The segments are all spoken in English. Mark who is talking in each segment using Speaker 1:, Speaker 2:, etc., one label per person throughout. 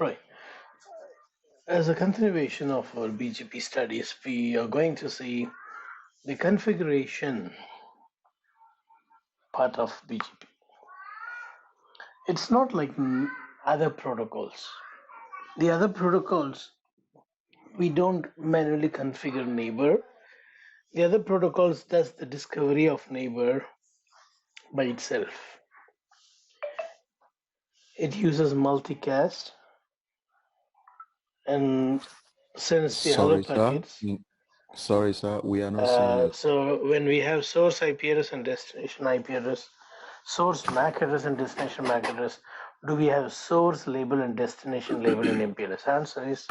Speaker 1: Right. As a continuation of our BGP studies, we are going to see the configuration part of BGP. It's not like other protocols. The other protocols, we don't manually configure neighbor. The other protocols does the discovery of neighbor by itself. It uses multicast and sends the hello
Speaker 2: Sorry, sir.
Speaker 1: packets.
Speaker 2: Sorry, sir. We are not seeing it.
Speaker 1: So when we have source IP address and destination IP address, source MAC address and destination MAC address, do we have source label and destination label in MPLS? Answer is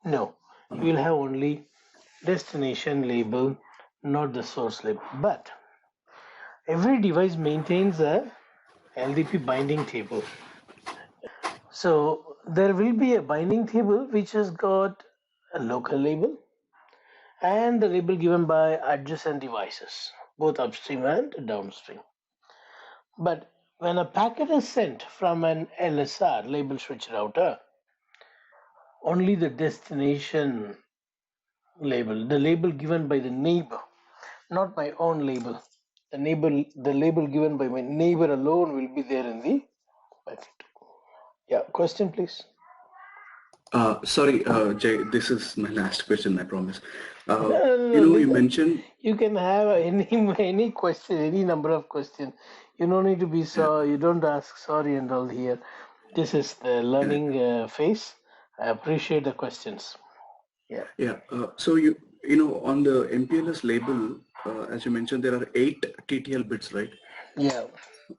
Speaker 1: no. You will have only destination label, not the source label. But every device maintains a LDP binding table. So there will be a binding table which has got a local label and the label given by adjacent devices, both upstream and downstream. But when a packet is sent from an LSR label switch router, only the destination label, the label given by the neighbor, not my own label, the label given by my neighbor alone will be there in the packet. Yeah, question please.
Speaker 3: Sorry, Jay, this is my last question, I promise.
Speaker 1: No,
Speaker 3: You mentioned...
Speaker 1: You can have any question, any number of questions. You don't need to be you don't ask sorry and all here. This is the learning phase. I appreciate the questions. Yeah.
Speaker 3: Yeah. So on the MPLS label, as you mentioned, there are 8 TTL bits, right?
Speaker 1: Yeah.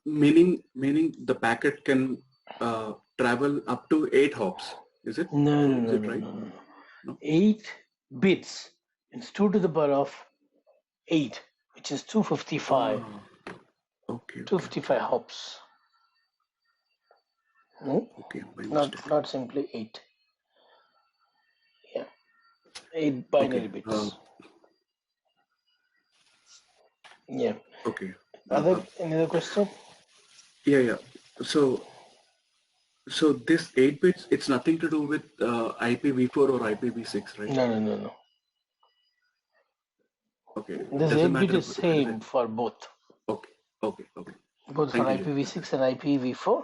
Speaker 3: Meaning the packet can travel up to 8 hops. Is it?
Speaker 1: No,
Speaker 3: Is it right?
Speaker 1: No. 8 bits. It's 2 to the power of 8, which is 255.
Speaker 3: Okay.
Speaker 1: 255 hops.
Speaker 3: Okay.
Speaker 1: Not simply 8. Yeah. 8 binary bits. Yeah.
Speaker 3: Okay.
Speaker 1: Any other question?
Speaker 3: Yeah. So this 8 bits, it's nothing to do with IPv4 or IPv6, right?
Speaker 1: No.
Speaker 3: Okay.
Speaker 1: This 8 bit is same for both.
Speaker 3: Okay.
Speaker 1: Both for IPv6 and IPv4.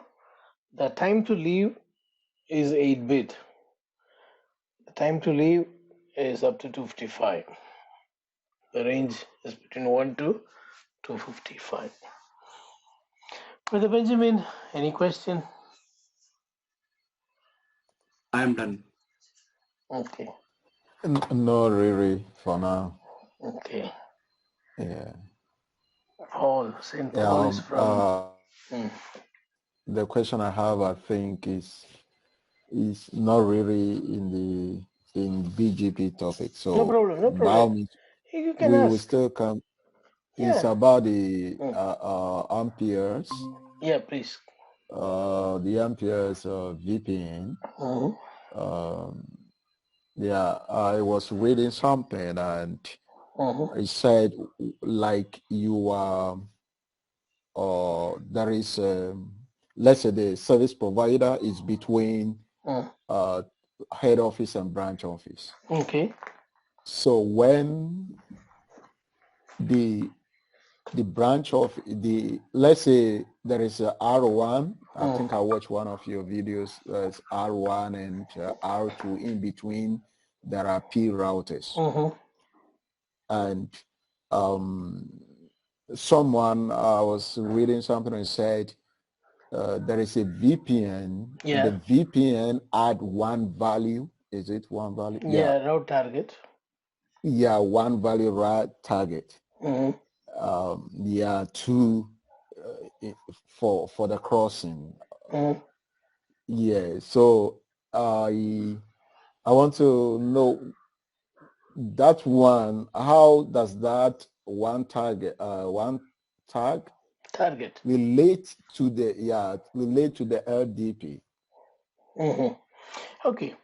Speaker 1: The time to leave is 8 bit. The time to leave is up to 255. The range is between 1 to 255. Brother Benjamin, any question?
Speaker 3: I am done.
Speaker 1: Okay.
Speaker 2: No, really, for now.
Speaker 1: Okay.
Speaker 2: Yeah.
Speaker 1: Paul, St. Paul is from...
Speaker 2: The question I have, I think, is not really in BGP topic. So
Speaker 1: no problem. You can
Speaker 2: we
Speaker 1: ask.
Speaker 2: will still come. It's about the amperes.
Speaker 1: Yeah, please.
Speaker 2: The amperes VPN. Yeah, I was reading something and it said like you are, there is, let's say the service provider is between head office and branch office.
Speaker 1: Okay.
Speaker 2: So when the branch of let's say there is a R1, I think I watched one of your videos, it's R1 and R2, in between there are P routers. And someone, I was reading something and said there is a VPN.
Speaker 1: Yeah.
Speaker 2: The VPN add one value. Is it one value?
Speaker 1: Yeah, route target.
Speaker 2: Yeah, one value route target. Yeah, two for the crossing. Yeah, so I want to know that one. How does that one target relate to the LDP? Okay.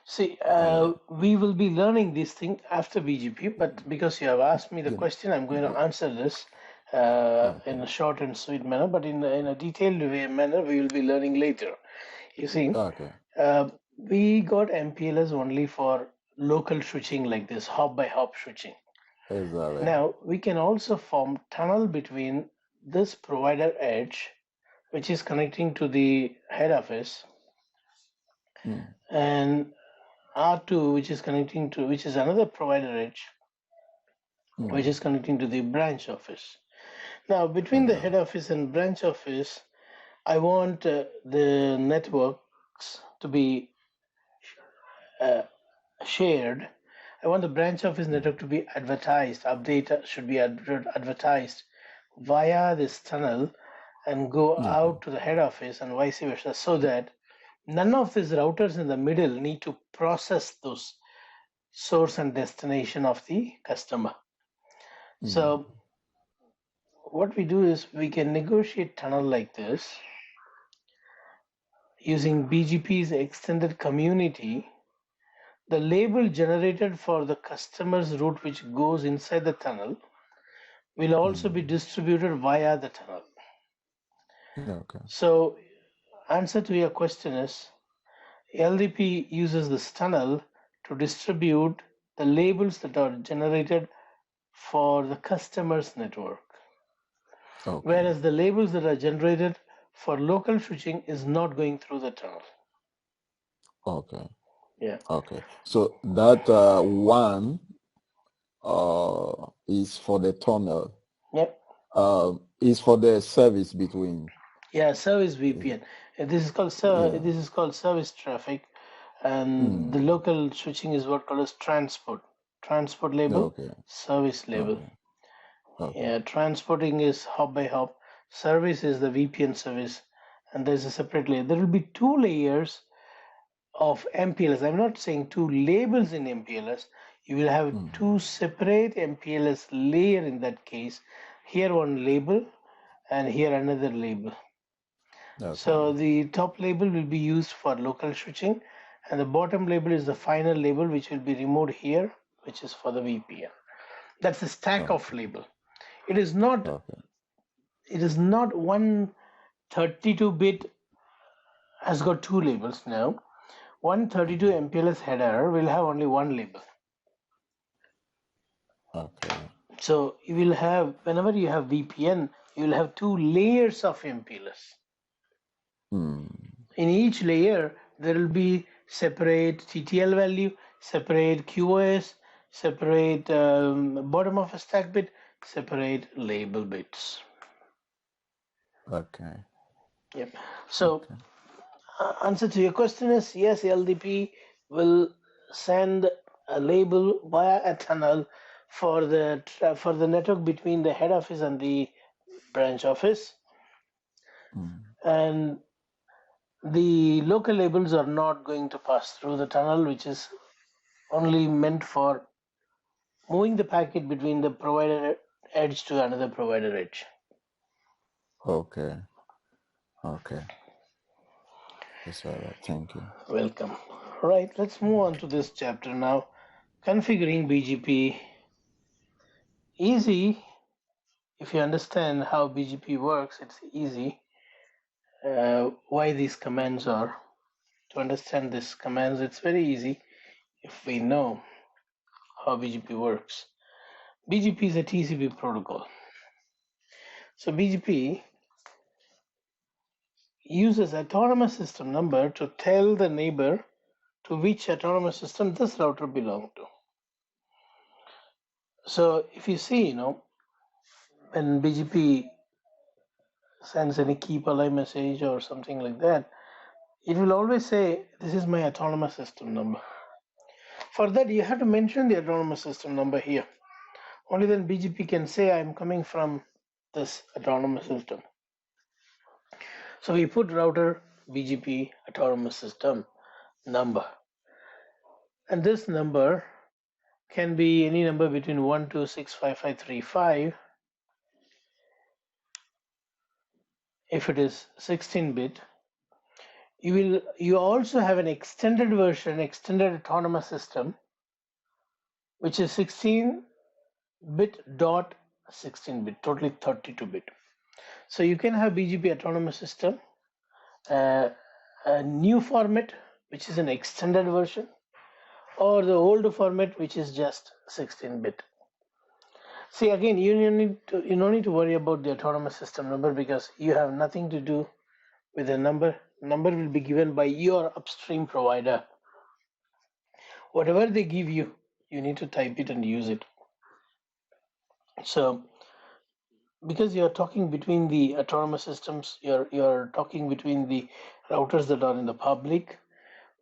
Speaker 2: See, we will be learning this thing after BGP, but because you have asked me the question, I'm going to answer this in a short and sweet manner, but in a detailed manner, we will be learning later. You see,
Speaker 1: We got MPLS only for local switching like this, hop by hop switching.
Speaker 2: Exactly.
Speaker 1: Now we can also form tunnel between this provider edge, which is connecting to the head office, and R2, which is connecting to, which is another provider edge, which is connecting to the branch office. Now, between the head office and branch office, I want the networks to be shared. I want the branch office network to be advertised. Update should be advertised via this tunnel and go out to the head office and vice versa, so that none of these routers in the middle need to process those source and destination of the customer. So what we do is we can negotiate tunnel like this using BGP's extended community. The label generated for the customer's route which goes inside the tunnel will also be distributed via the tunnel.
Speaker 2: Okay.
Speaker 1: So answer to your question is LDP uses this tunnel to distribute the labels that are generated for the customer's network.
Speaker 2: Okay.
Speaker 1: Whereas the labels that are generated for local switching is not going through the tunnel.
Speaker 2: Okay.
Speaker 1: Yeah.
Speaker 2: Okay. So that one is for the tunnel.
Speaker 1: Yep.
Speaker 2: Is for the service between.
Speaker 1: Yeah, service VPN. This is called this is called service traffic, and the local switching is what called as transport. Transport label,
Speaker 2: Okay.
Speaker 1: service label.
Speaker 2: Okay.
Speaker 1: Yeah, transporting is hop by hop. Service is the VPN service, and there's a separate layer. There will be two layers of MPLS. I'm not saying two labels in MPLS. You will have two separate MPLS layer in that case. Here one label, and here another label.
Speaker 2: Okay.
Speaker 1: So the top label will be used for local switching, and the bottom label is the final label which will be removed here, which is for the VPN. That's the stack of label. It is not. It is not one 32-bit has got two labels now. One 32 MPLS header will have only one label.
Speaker 2: Okay.
Speaker 1: So you will have, whenever you have VPN, you will have two layers of MPLS. In each layer, there will be separate TTL value, separate QoS, separate bottom of a stack bit, separate label bits.
Speaker 2: Okay.
Speaker 1: Yep. So answer to your question is yes, LDP will send a label via a tunnel for the network between the head office and the branch office, and the local labels are not going to pass through the tunnel, which is only meant for moving the packet between the provider edge to another provider edge.
Speaker 2: Okay. Okay. That's all right. Thank you.
Speaker 1: Welcome. All right, let's move on to this chapter now. Configuring BGP. Easy. If you understand how BGP works, it's easy. Why these commands are. To understand these commands, it's very easy if we know how BGP works. BGP is a TCP protocol. So BGP uses autonomous system number to tell the neighbor to which autonomous system this router belongs to. So if you see, when BGP sends any keep alive message or something like that, it will always say, this is my autonomous system number. For that, you have to mention the autonomous system number here. Only then BGP can say, I'm coming from this autonomous system. So we put router BGP autonomous system number. And this number can be any number between 1265535. If it is 16-bit, you also have an extended version, extended autonomous system, which is 16-bit dot 16-bit, totally 32-bit. So you can have BGP autonomous system, a new format which is an extended version, or the old format, which is just 16-bit. See, again, you don't need to worry about the autonomous system number because you have nothing to do with the number. Number will be given by your upstream provider. Whatever they give you, you need to type it and use it. So, because you're talking between the autonomous systems, you're talking between the routers that are in the public,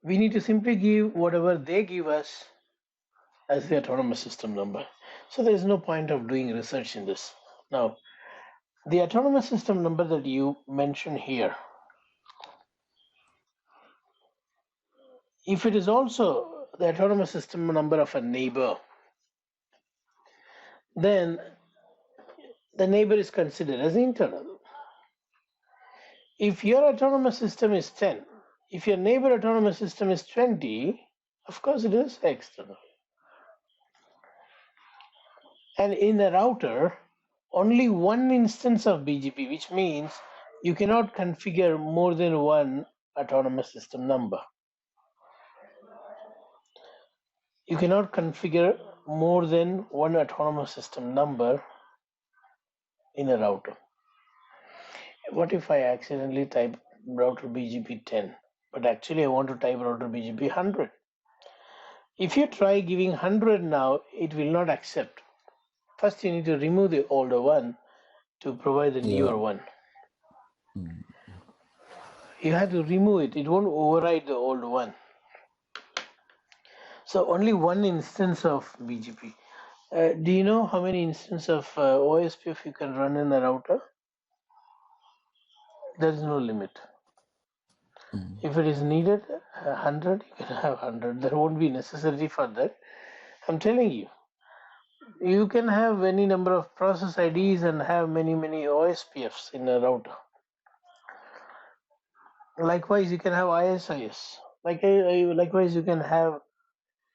Speaker 1: we need to simply give whatever they give us as the autonomous system number. So there is no point of doing research in this. Now, the autonomous system number that you mention here, if it is also the autonomous system number of a neighbor, then the neighbor is considered as internal. If your autonomous system is 10, if your neighbor autonomous system is 20, of course it is external. And in a router, only one instance of BGP, which means you cannot configure more than one autonomous system number. You cannot configure more than one autonomous system number in a router. What if I accidentally type router BGP 10, but actually I want to type router BGP 100? If you try giving 100 now, it will not accept. First, you need to remove the older one to provide the newer one. You have to remove it. It won't override the old one. So only one instance of BGP. Do you know how many instances of OSPF you can run in a router? There is no limit. If it is needed 100, you can have 100. There won't be necessity for that. I'm telling you. You can have any number of process IDs and have many OSPFs in a router. Likewise, you can have ISIS. Likewise, you can have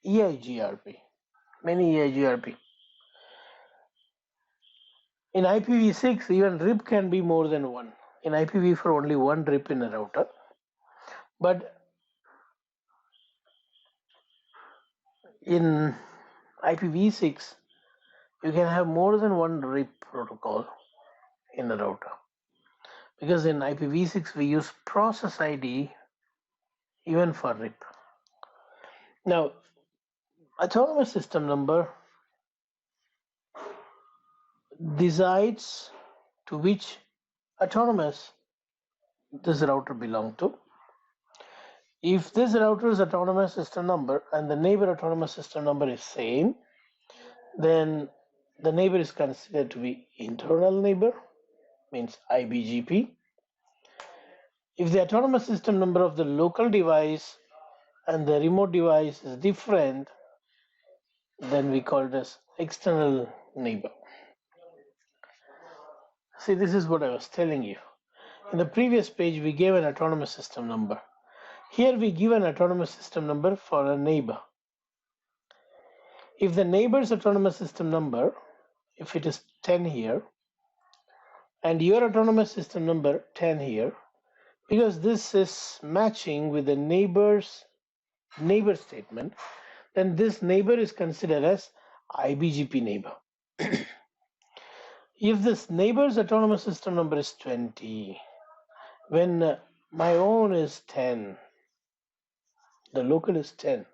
Speaker 1: EIGRP, many EIGRP. In IPv6, even RIP can be more than one. In IPv4, only one RIP in a router. But in IPv6, you can have more than one RIP protocol in a router. Because in IPv6, we use process ID even for RIP. Now, autonomous system number decides to which autonomous this router belongs to. If this router's autonomous system number and the neighbor autonomous system number is same, then the neighbor is considered to be internal neighbor, means IBGP. If the autonomous system number of the local device and the remote device is different, then we call it as external neighbor. See, this is what I was telling you. In the previous page, we gave an autonomous system number. Here we give an autonomous system number for a neighbor. If the neighbor's autonomous system number, if it is 10 here, and your autonomous system number 10 here, because this is matching with the neighbor statement, then this neighbor is considered as IBGP neighbor. If this neighbor's autonomous system number is 20, when my own is 10, the local is 10,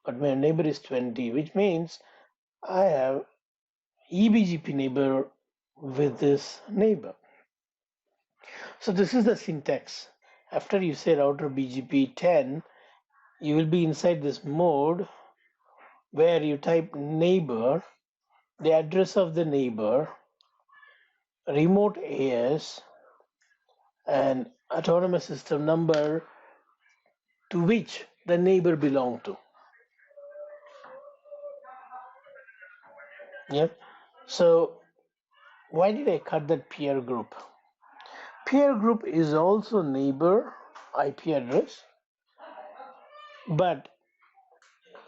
Speaker 1: but my neighbor is 20, which means I have EBGP neighbor with this neighbor. So this is the syntax. After you say router BGP 10, you will be inside this mode where you type neighbor, the address of the neighbor, remote AS, and autonomous system number to which the neighbor belongs to. Yep. So why did I cut that peer group? Peer group is also neighbor IP address, but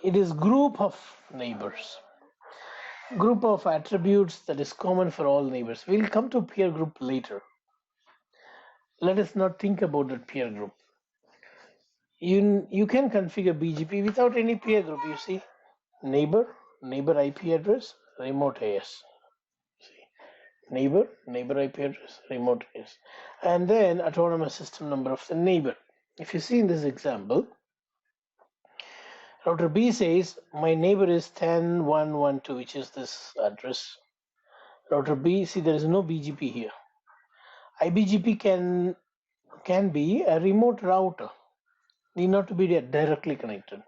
Speaker 1: it is group of neighbors, group of attributes that is common for all neighbors. We'll come to peer group later. Let us not think about that peer group. you can configure BGP without any peer group. You see, neighbor IP address, remote AS. See, neighbor IP address, remote AS, and then autonomous system number of the neighbor. If you see in this example, router B says my neighbor is 10.1.1.2, which is this address. Router B, see there is no BGP here. IBGP can be a remote router, need not to be directly connected.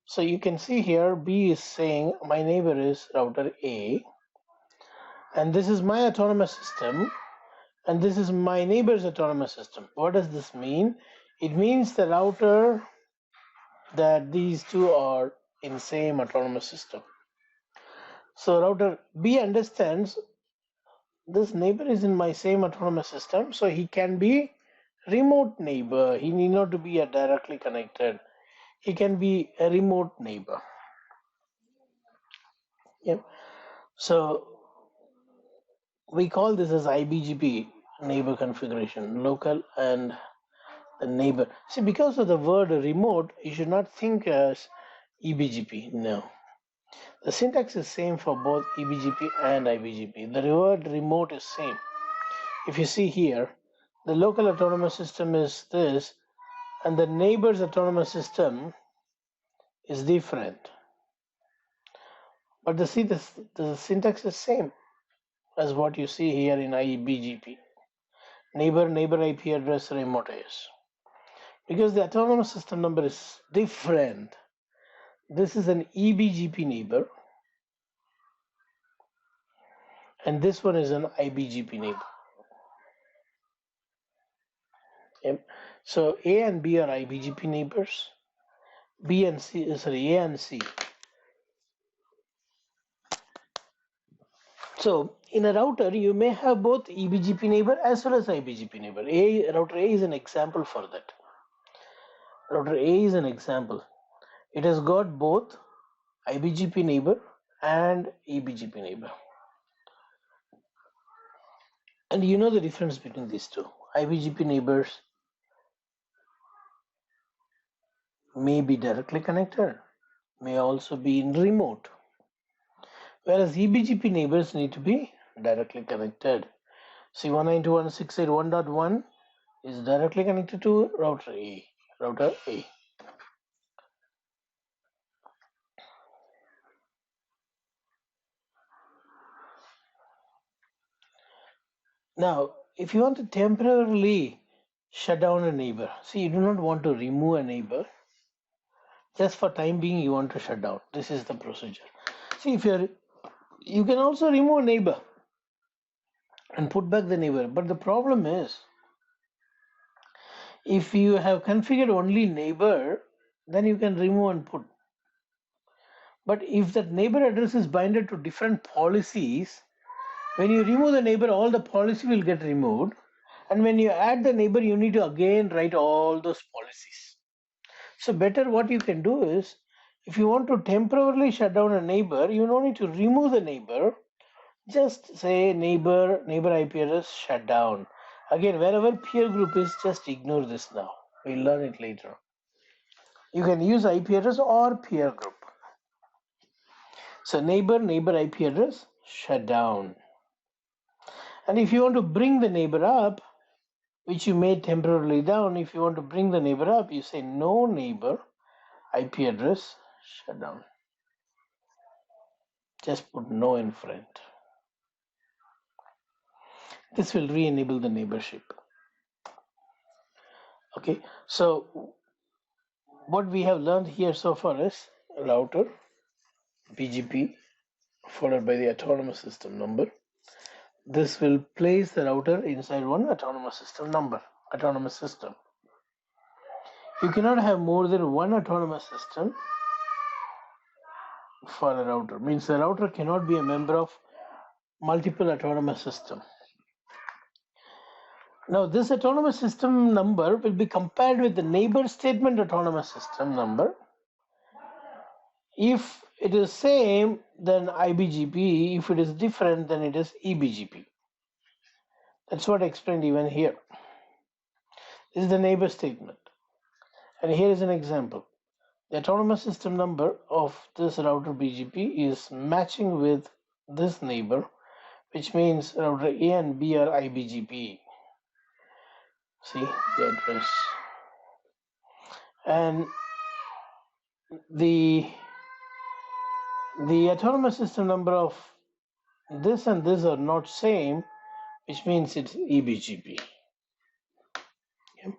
Speaker 1: So you can see here B is saying my neighbor is router A, and this is my autonomous system, and this is my neighbor's autonomous system. What does this mean? It means the router that these two are in same autonomous system. So router B understands this neighbor is in my same autonomous system, so he can be remote neighbor. He need not to be a directly connected. He can be a remote neighbor. Yep. So we call this as IBGP neighbor configuration, local and the neighbor. See, because of the word remote, you should not think as EBGP. No. The syntax is same for both EBGP and IBGP. The word remote is same. If you see here, the local autonomous system is this, and the neighbor's autonomous system is different. But the syntax is same as what you see here in IBGP. Neighbor IP address, remote AS. Because the autonomous system number is different. This is an EBGP neighbor, and this one is an IBGP neighbor. Yep. So A and B are IBGP neighbors. A and C. So in a router, you may have both EBGP neighbor as well as IBGP neighbor. Router A is an example for that. Router A is an example. It has got both IBGP neighbor and EBGP neighbor. And you know the difference between these two. IBGP neighbors may be directly connected, may also be in remote, whereas EBGP neighbors need to be directly connected. See, 192.168.1.1 is directly connected to router A. Now, if you want to temporarily shut down a neighbor, see, you do not want to remove a neighbor. Just for time being, you want to shut down. This is the procedure. See, you can also remove a neighbor and put back the neighbor. But the problem is, if you have configured only neighbor, then you can remove and put. But if that neighbor address is binded to different policies, when you remove the neighbor, all the policy will get removed. And when you add the neighbor, you need to again write all those policies. So better what you can do is, if you want to temporarily shut down a neighbor, you don't need to remove the neighbor. Just say neighbor IP address shut down. Again, wherever peer group is, just ignore this now. We'll learn it later. You can use IP address or peer group. So neighbor IP address shut down. And if you want to bring the neighbor up, which you made temporarily down, if you want to bring the neighbor up, you say no neighbor IP address shut down. Just put no in front. This will re-enable the neighborship. Okay, so what we have learned here so far is router, BGP, followed by the autonomous system number. This will place the router inside one autonomous system. You cannot have more than one autonomous system for a router. Means the router cannot be a member of multiple autonomous system. Now this autonomous system number will be compared with the neighbor statement autonomous system number. If it is same, then IBGP. If it is different, then it is EBGP. That's what I explained even here. This is the neighbor statement. And here is an example. The autonomous system number of this router BGP is matching with this neighbor, which means router A and B are IBGP. See the address. And the autonomous system number of this and this are not same, which means it's eBGP. Okay.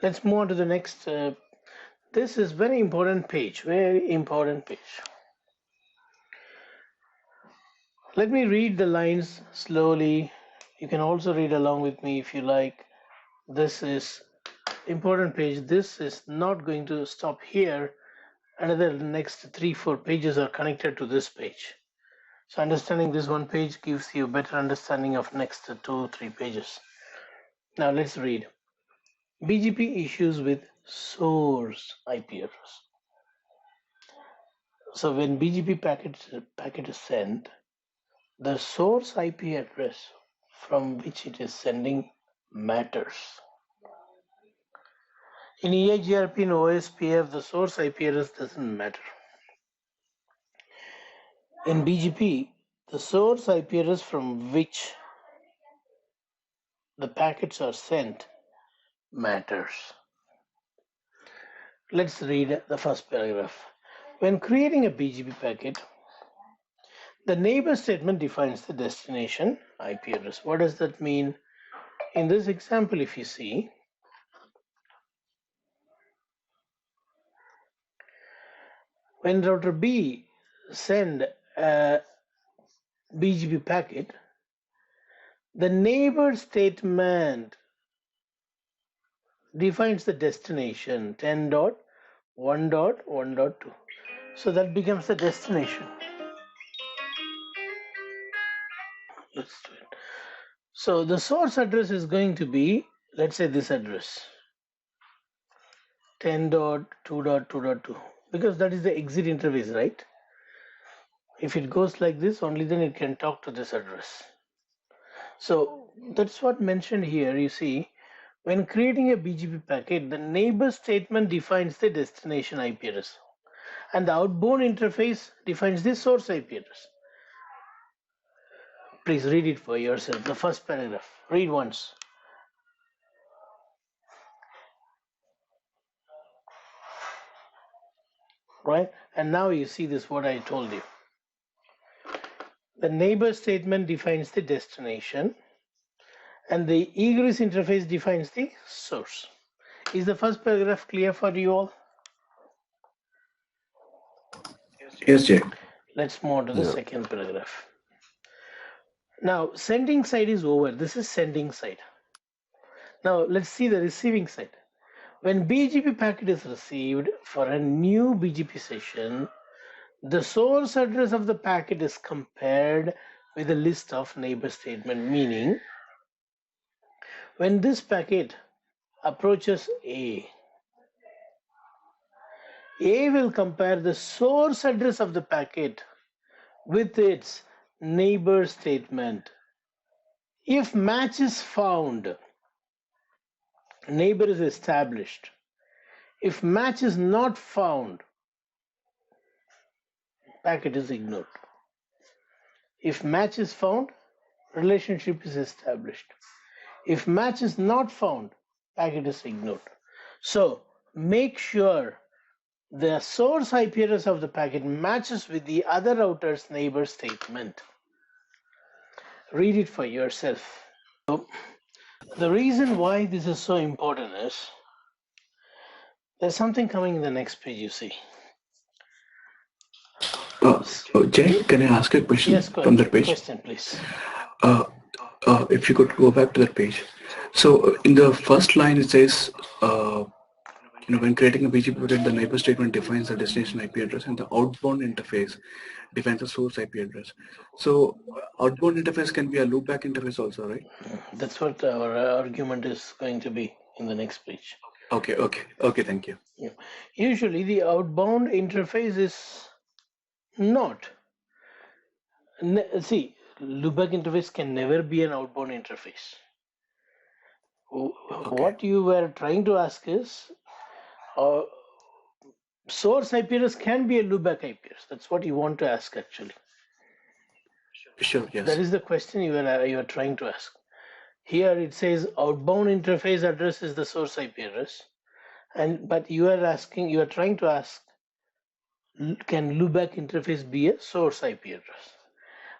Speaker 1: Let's move on to the next. This is very important page, very important page. Let me read the lines slowly. You can also read along with me if you like. This is important page. This is not going to stop here. Another next 3-4 pages are connected to this page. So understanding this one page gives you a better understanding of next 2-3 pages. Now let's read. BGP issues with source IP address. So when BGP packet is sent, the source IP address from which it is sending matters. In EIGRP and OSPF, the source IP address doesn't matter. In BGP, the source IP address from which the packets are sent matters. Let's read the first paragraph. When creating a BGP packet, the neighbor statement defines the destination IP address. What does that mean? In this example, if you see, when router B send a BGP packet, the neighbor statement defines the destination 10.1.1.2. So that becomes the destination. Let's do it. So the source address is going to be, let's say, this address 10.2.2.2, because that is the exit interface, right? If it goes like this, only then it can talk to this address. So that's what mentioned here. You see, when creating a BGP packet, the neighbor statement defines the destination IP address, and the outbound interface defines the source IP address. Please read it for yourself. The first paragraph. Read once. Right? And now you see this, what I told you. The neighbor statement defines the destination, and the egress interface defines the source. Is the first paragraph clear for you all?
Speaker 3: Yes, Jay.
Speaker 1: Let's move on to the second paragraph. Now, sending side is over. This is sending side. Now, let's see the receiving side. When BGP packet is received for a new BGP session, the source address of the packet is compared with a list of neighbor statement, meaning when this packet approaches A will compare the source address of the packet with its neighbor statement. If match is found, neighbor is established. If match is not found, packet is ignored. If match is found, relationship is established. If match is not found, packet is ignored. So make sure the source IP address of the packet matches with the other router's neighbor statement. Read it for yourself. So, the reason why this is so important is there's something coming in the next page, you see.
Speaker 3: Jay, can I ask a question?
Speaker 1: Yes,
Speaker 3: from that page?
Speaker 1: Question, please.
Speaker 3: If you could go back to that page. So in the first line it says, when creating a BGP packet, the neighbor statement defines the destination IP address, and the outbound interface defines the source IP address. So outbound interface can be a loopback interface also, right?
Speaker 1: That's what our argument is going to be in the next page.
Speaker 3: Okay, thank you.
Speaker 1: Yeah. Usually the outbound interface is not. See, loopback interface can never be an outbound interface.
Speaker 3: Okay.
Speaker 1: What you were trying to ask is, uh, source IP address can be a loopback IP address. That's what you want to ask actually.
Speaker 3: Sure.
Speaker 1: That
Speaker 3: Yes.
Speaker 1: is the question you are trying to ask. Here it says outbound interface address is the source IP address, but you are trying to ask, can loopback interface be a source IP address?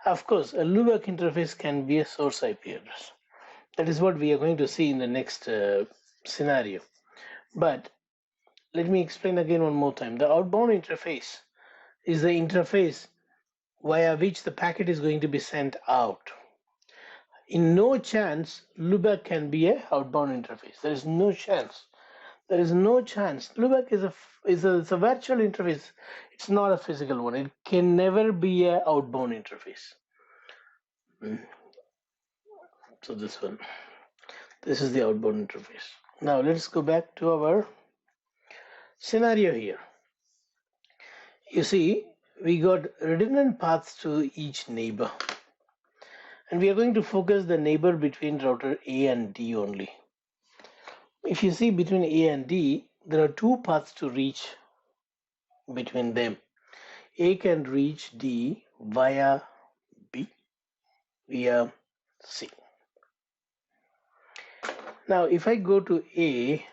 Speaker 1: Of course, a loopback interface can be a source IP address. That is what we are going to see in the next scenario. But let me explain again one more time. The outbound interface is the interface via which the packet is going to be sent out. In no chance, loopback can be a outbound interface. There is no chance. There is no chance. Loopback is a virtual interface. It's not a physical one. It can never be a outbound interface. So this one. This is the outbound interface. Now let's go back to our scenario here. You see, we got redundant paths to each neighbor. And we are going to focus the neighbor between router A and D only. If you see between A and D, there are two paths to reach between them. A can reach D via B, via C. Now, if I go to A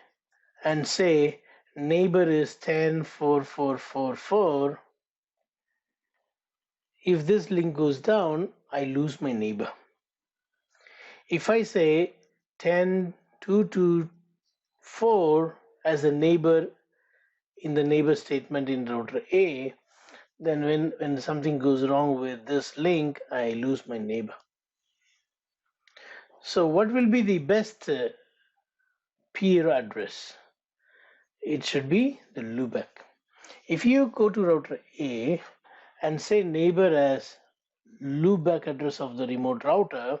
Speaker 1: and say neighbor is 10.4.4.4.4, if this link goes down, I lose my neighbor. If I say 10.2.2.4 as a neighbor in the neighbor statement in router A, then when something goes wrong with this link, I lose my neighbor. So what will be the best peer address? It should be the loopback. If you go to router A and say neighbor as loopback address of the remote router,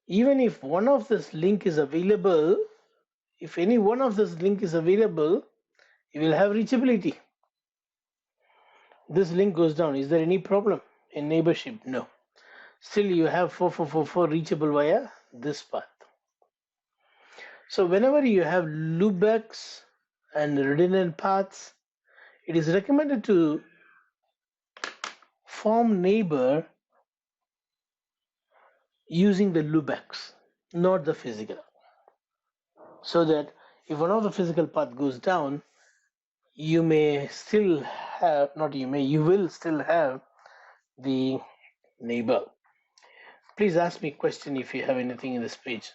Speaker 1: even if one of this link is available, if any one of this link is available, you will have reachability. This link goes down. Is there any problem in neighborship? No. Still you have 4444 reachable via this path. So whenever you have loopbacks and redundant paths, it is recommended to form neighbor using the loopbacks, not the physical. So that if one of the physical path goes down, you may still have, not you may, you will still have the neighbor. Please ask me a question if you have anything in this page.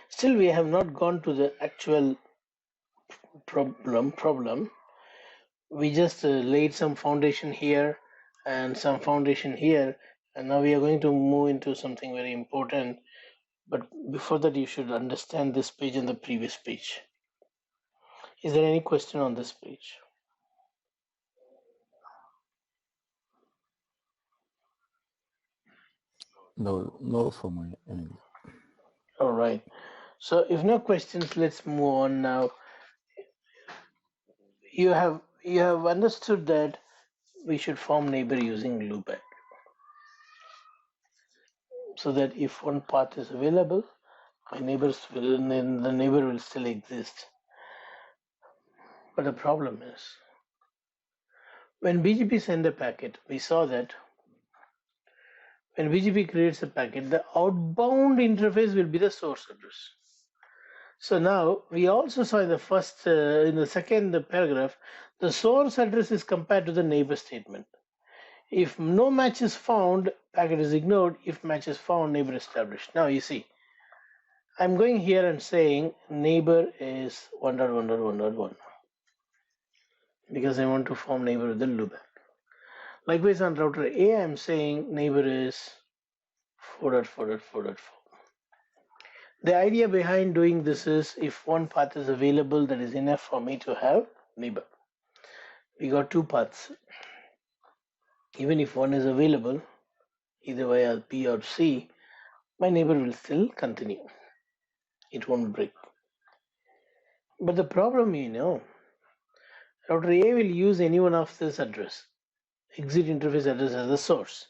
Speaker 1: Still, we have not gone to the actual problem. We just laid some foundation here and some foundation here, and now we are going to move into something very important. But before that, you should understand this page and the previous page. Is there any question on this page?
Speaker 2: No for my end.
Speaker 1: All right. So if no questions, let's move on now. You have understood that we should form neighbor using loopback, so that if one path is available, my neighbors will, then the neighbor will still exist. But the problem is, when BGP send a packet, we saw that when BGP creates a packet, the outbound interface will be the source address. So now we also saw in the second paragraph, the source address is compared to the neighbor statement. If no match is found, packet is ignored. If match is found, neighbor established. Now you see, I'm going here and saying neighbor is 1.1.1.1 because I want to form neighbor with the loopback. Likewise on router A, I'm saying neighbor is 4.4.4.4. The idea behind doing this is if one path is available, that is enough for me to have neighbor. We got two paths. Even if one is available, either via B or C, my neighbor will still continue. It won't break. But the problem, router A will use any one of this address, exit interface address as the source.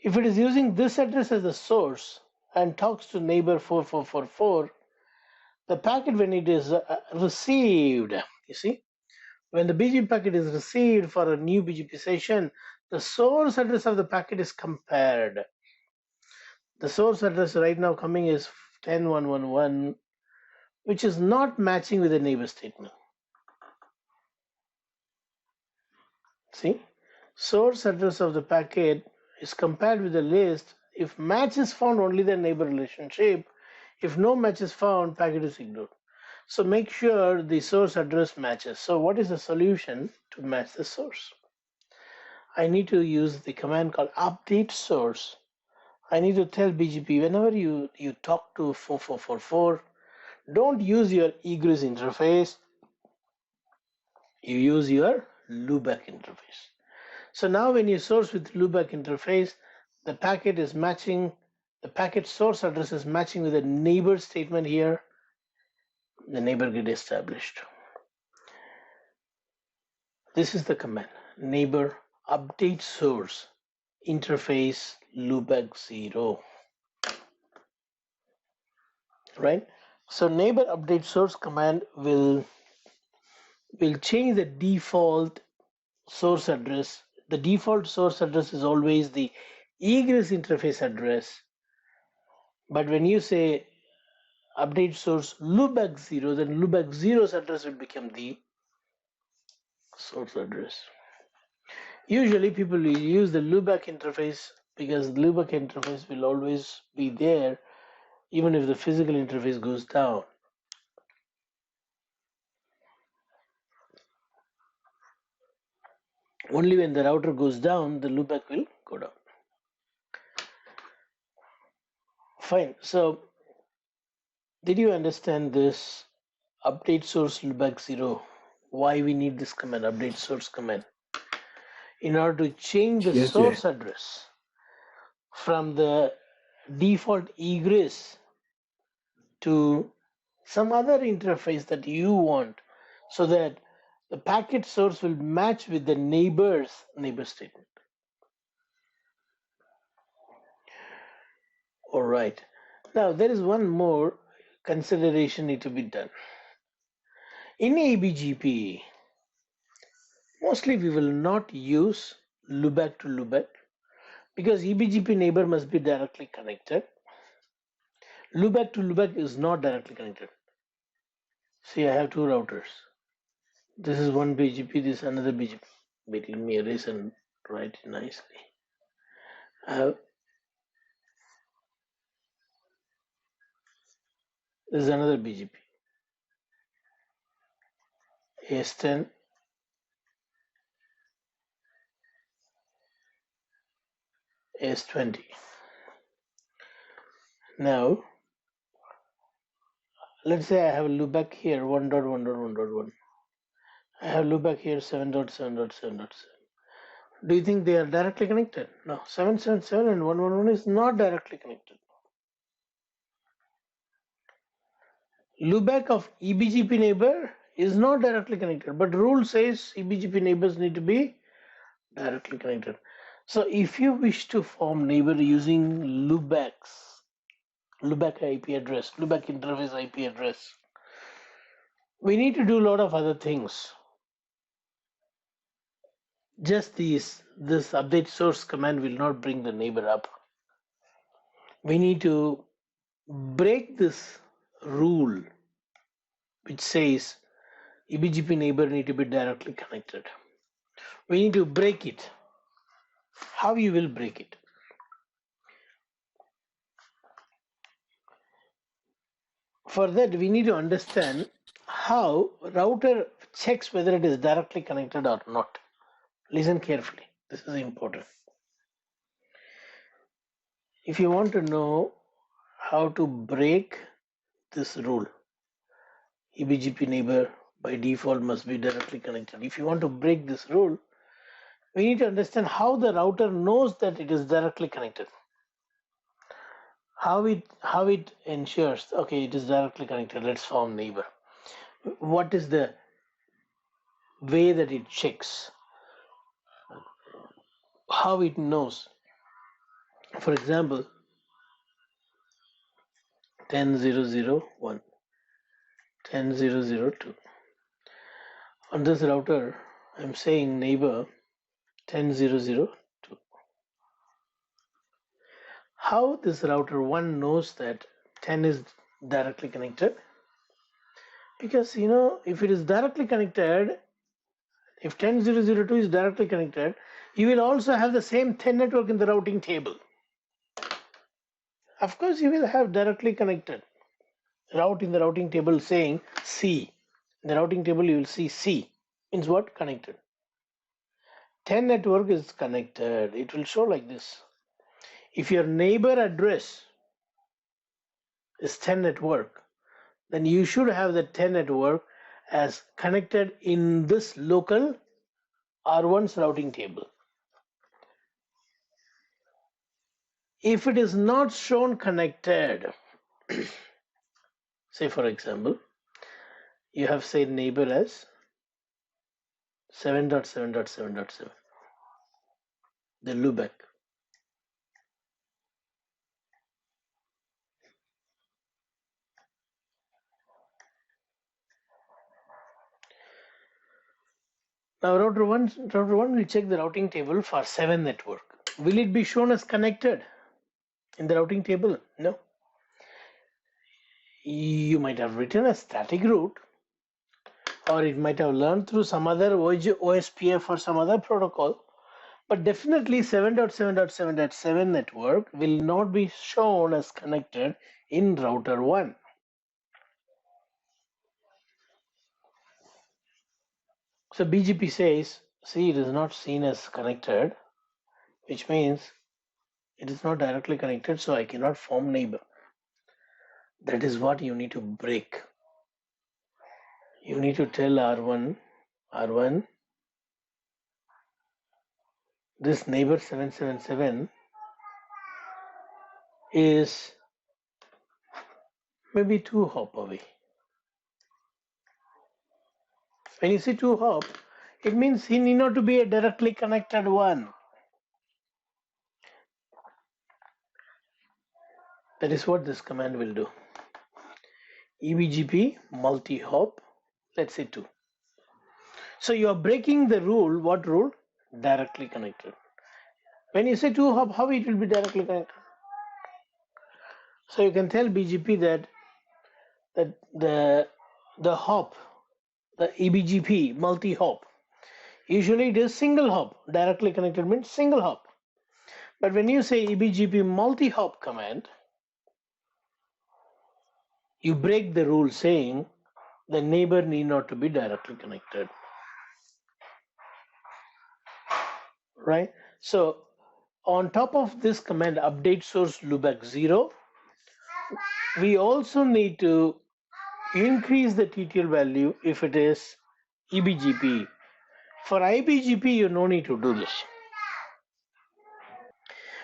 Speaker 1: If it is using this address as the source, and talks to neighbor 4444, the packet when it is received, you see, when the BGP packet is received for a new BGP session, the source address of the packet is compared. The source address right now coming is 10.1.1.1, which is not matching with the neighbor statement. See, source address of the packet is compared with the list. If match is found, only the neighbor relationship. If no match is found, packet is ignored. So make sure the source address matches. So what is the solution to match the source? I need to use the command called update source. I need to tell BGP whenever you talk to 4444, don't use your egress interface. You use your loopback interface. So now when you source with loopback interface, the packet is matching, the packet source address is matching with the neighbor statement here. The neighbor grid established. This is the command, neighbor update source interface loopback 0. Right? So neighbor update source command will change the default source address. The default source address is always the egress interface address. But when you say update source loopback 0, then loopback 0's address will become the source address. Usually people will use the loopback interface because the loopback interface will always be there even if the physical interface goes down. Only when the router goes down, the loopback will go down. Fine. So did you understand this update source loopback 0? Why we need this command, update source command? In order to change the
Speaker 3: Yes, Jay.
Speaker 1: source address from the default egress to some other interface that you want, so that the packet source will match with the neighbor statement. All right. Now there is one more consideration need to be done. In ABGP, mostly we will not use loopback to loopback because EBGP neighbor must be directly connected. Loopback to loopback is not directly connected. See, I have two routers. This is one BGP, this is another BGP. Wait, let me erase and write it nicely. This is another BGP. AS10, AS20. Now, let's say I have a loopback here 1.1.1.1. I have loopback here 7.7.7.7. Do you think they are directly connected? No, 777 and 111 is not directly connected. Loopback of EBGP neighbor is not directly connected, but rule says EBGP neighbors need to be directly connected. So if you wish to form neighbor using loopbacks, loopback IP address, loopback interface IP address, we need to do a lot of other things. Just this update source command will not bring the neighbor up. We need to break this rule which says EBGP neighbor need to be directly connected. We need to break it. How you will break it? For that, we need to understand how router checks whether it is directly connected or not. Listen carefully. This is important. If you want to know how to break this rule, EBGP neighbor by default must be directly connected. If you want to break this rule, we need to understand how the router knows that it is directly connected. How it ensures, okay, it is directly connected, let's form neighbor. What is the way that it checks? How it knows? For example, 10.0.0.1, 10.0.0.2. On this router, I'm saying neighbor 10.0.0.2. How this router 1 knows that 10 is directly connected? Because if it is directly connected, if 10.0.0.2 is directly connected, you will also have the same 10 network in the routing table. Of course, you will have directly connected route in the routing table saying C. In the routing table, you will see C. Means what? Connected. 10 network is connected. It will show like this. If your neighbor address is 10 network, then you should have the 10 network as connected in this local R1's routing table. If it is not shown connected, say for example, you have said neighbor as 7.7.7.7, the loopback. Now router 1 will check the routing table for 7 network. Will it be shown as connected in the routing table? No. You might have written a static route, or it might have learned through some other OSPF or some other protocol, but definitely 7.7.7.7 network will not be shown as connected in router 1. So BGP says, see, it is not seen as connected, which means it is not directly connected, so I cannot form neighbor. That is what you need to break. You need to tell R1, this neighbor 777 is maybe 2 hop away. When you say 2 hop, it means he need not to be a directly connected one. That is what this command will do. EBGP multi-hop, let's say 2. So you are breaking the rule. What rule? Directly connected. When you say 2 hop, how it will be directly connected? So you can tell BGP that the hop, the EBGP multi-hop, usually it is single hop. Directly connected means single hop. But when you say EBGP multi-hop command, you break the rule saying the neighbor need not to be directly connected. Right? So on top of this command update source loopback 0, we also need to increase the TTL value if it is EBGP. For IBGP, you no need to do this.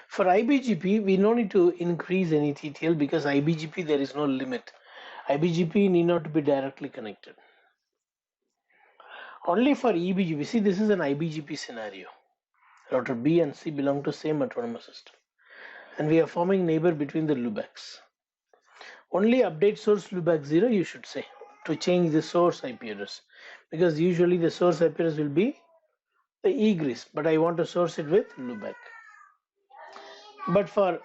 Speaker 1: For IBGP, we no need to increase any TTL because IBGP there is no limit. IBGP need not be directly connected. Only for EBGP, see this is an IBGP scenario. Router B and C belong to same autonomous system. And we are forming neighbor between the loopbacks. Only update source loopback 0 you should say to change the source IP address. Because usually the source IP address will be the egress, but I want to source it with loopback. But for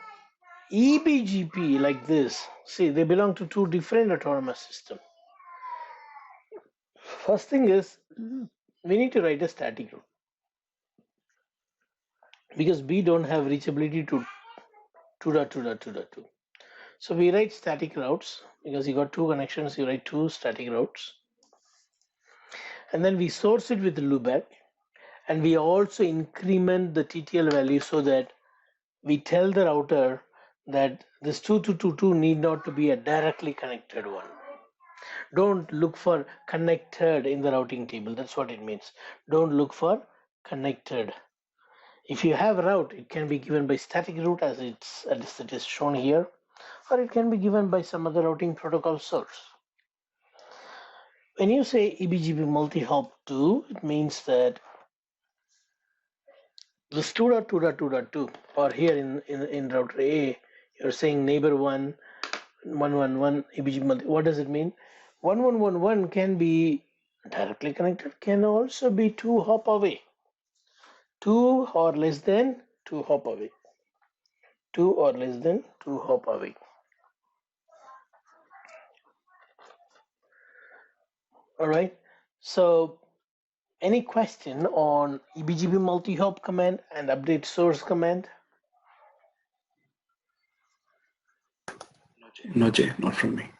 Speaker 1: EBGP like this, see they belong to 2 different autonomous systems. First thing is we need to write a static route because B don't have reachability to 2.2.2.2. So we write static routes because you got 2 connections, you write 2 static routes. And then we source it with the loopback, and we also increment the TTL value so that we tell the router that this 2222 need not to be a directly connected one. Don't look for connected in the routing table. That's what it means. Don't look for connected. If you have a route, it can be given by static route as it is shown here, or it can be given by some other routing protocol source. When you say EBGP multi-hop 2, it means that this 2.2.2.2, or here in router A, you're saying neighbor 1 111 EBGP multi. What does it mean? 1111 can be directly connected, can also be 2 hop away. 2 or less than 2 hop away. 2 or less than 2 hop away. All right. So any question on EBGP multi-hop command and update source command?
Speaker 3: No, Jay, not from me.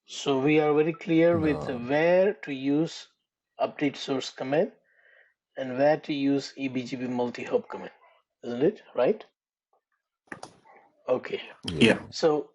Speaker 1: So we are very clear with
Speaker 2: No.
Speaker 1: where to use update source command and where to use EBGP multi-hop command, isn't it? Right? Okay.
Speaker 3: Yeah.
Speaker 1: So